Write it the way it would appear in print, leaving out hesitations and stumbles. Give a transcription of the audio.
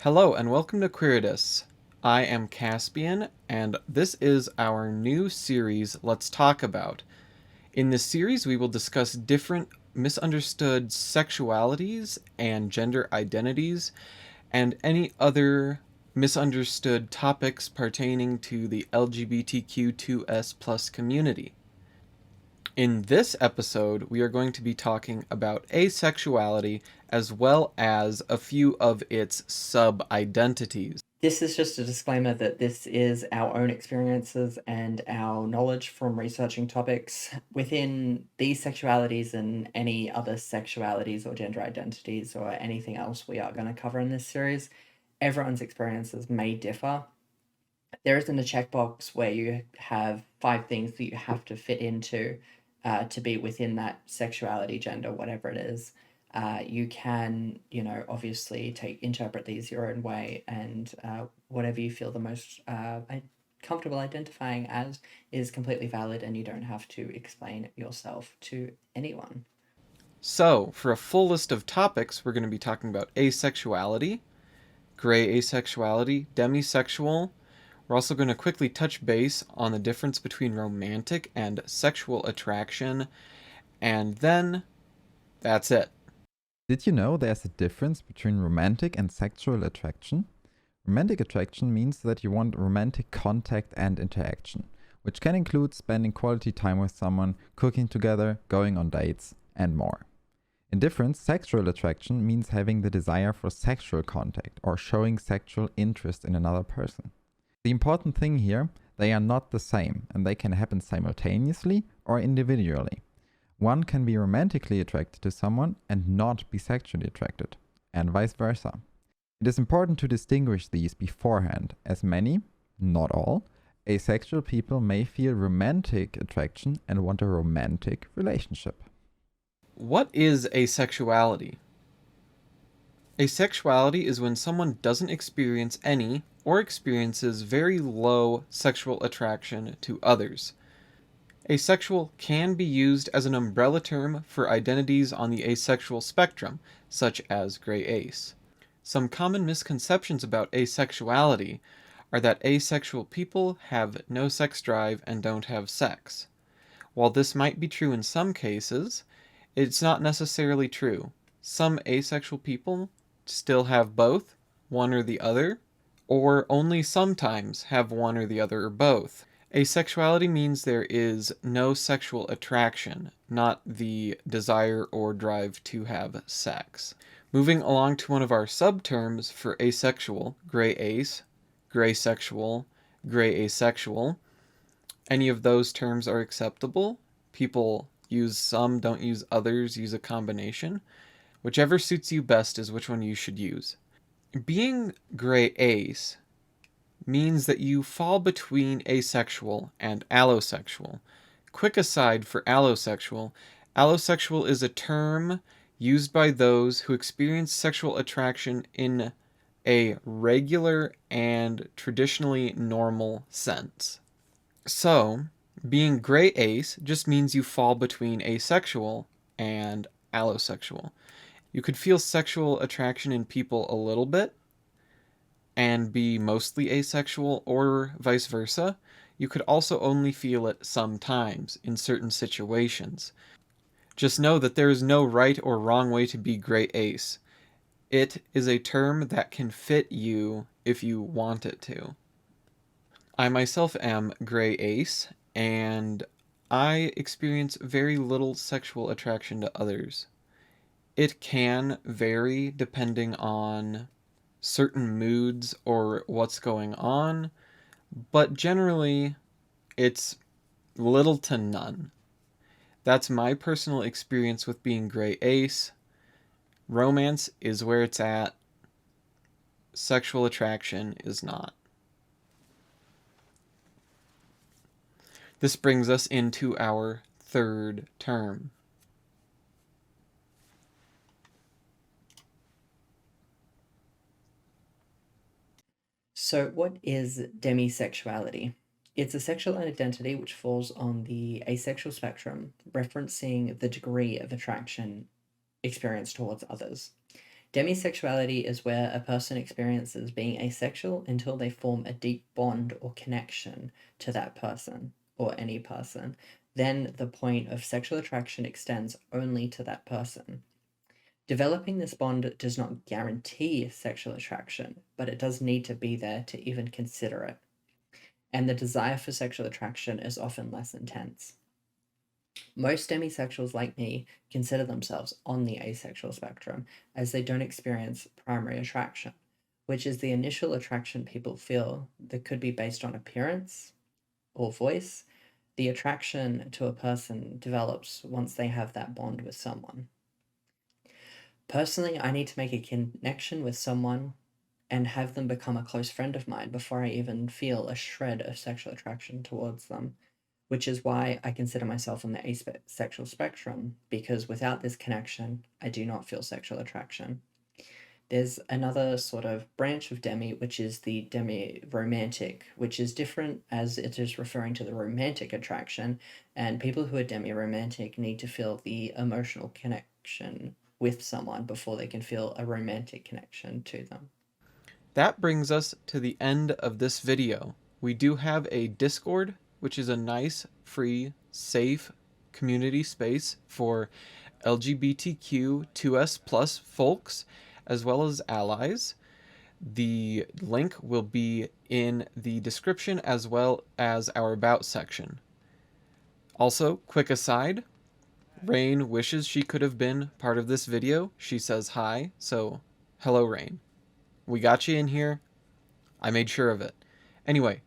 Hello and welcome to Queeritus. I am Caspian, and this is our new series, Let's Talk About. In this series, we will discuss different misunderstood sexualities and gender identities, and any other misunderstood topics pertaining to the LGBTQ2S+ community. In this episode, we are going to be talking about asexuality as well as a few of its sub-identities. This is just a disclaimer that this is our own experiences and our knowledge from researching topics within these sexualities and any other sexualities or gender identities or anything else we are going to cover in this series. Everyone's experiences may differ. There isn't a checkbox where you have 5 things that you have to fit into to be within that sexuality, gender, whatever it is. You can, obviously interpret these your own way, and whatever you feel the most comfortable identifying as is completely valid, and you don't have to explain yourself to anyone. So, for a full list of topics, we're going to be talking about asexuality, gray asexuality, demisexual. We're also going to quickly touch base on the difference between romantic and sexual attraction, and then that's it. Did you know there's a difference between romantic and sexual attraction? Romantic attraction means that you want romantic contact and interaction, which can include spending quality time with someone, cooking together, going on dates, and more. In difference, sexual attraction means having the desire for sexual contact or showing sexual interest in another person. The important thing here, they are not the same, and they can happen simultaneously or individually. One can be romantically attracted to someone and not be sexually attracted, and vice versa. It is important to distinguish these beforehand, as many, not all, asexual people may feel romantic attraction and want a romantic relationship. What is asexuality? Asexuality is when someone doesn't experience any or experiences very low sexual attraction to others. Asexual can be used as an umbrella term for identities on the asexual spectrum, such as gray ace. Some common misconceptions about asexuality are that asexual people have no sex drive and don't have sex. While this might be true in some cases, it's not necessarily true. Some asexual people still have both, one or the other, or only sometimes have one or the other or both. Asexuality means there is no sexual attraction, not the desire or drive to have sex. Moving along to one of our subterms for asexual, gray ace, gray sexual, gray asexual. Any of those terms are acceptable. People use some, don't use others, use a combination. Whichever suits you best is which one you should use. Being gray ace means that you fall between asexual and allosexual. Quick aside for allosexual, allosexual is a term used by those who experience sexual attraction in a regular and traditionally normal sense. So, being gray ace just means you fall between asexual and allosexual. You could feel sexual attraction in people a little bit and be mostly asexual, or vice versa. You could also only feel it sometimes in certain situations. Just know that there is no right or wrong way to be gray ace. It is a term that can fit you if you want it to. I myself am gray ace, and I experience very little sexual attraction to others. It can vary depending on certain moods or what's going on, but generally it's little to none. That's my personal experience with being gray ace. Romance is where it's at. Sexual attraction is not. This brings us into our third term. So, what is demisexuality? It's a sexual identity which falls on the asexual spectrum, referencing the degree of attraction experienced towards others. Demisexuality is where a person experiences being asexual until they form a deep bond or connection to that person or any person. Then the point of sexual attraction extends only to that person. Developing this bond does not guarantee sexual attraction, but it does need to be there to even consider it. And the desire for sexual attraction is often less intense. Most demisexuals like me consider themselves on the asexual spectrum as they don't experience primary attraction, which is the initial attraction people feel that could be based on appearance or voice. The attraction to a person develops once they have that bond with someone. Personally, I need to make a connection with someone and have them become a close friend of mine before I even feel a shred of sexual attraction towards them, which is why I consider myself on the asexual spectrum, because without this connection, I do not feel sexual attraction. There's another sort of branch of demi, which is the demi-romantic, which is different as it is referring to the romantic attraction, and people who are demi-romantic need to feel the emotional connection with someone before they can feel a romantic connection to them. That brings us to the end of this video. We do have a Discord, which is a nice, free, safe community space for LGBTQ2S plus folks, as well as allies. The link will be in the description as well as our About section. Also, quick aside, Rain wishes she could have been part of this video. She says hi, so hello Rain. We got you in here. I made sure of it. Anyway,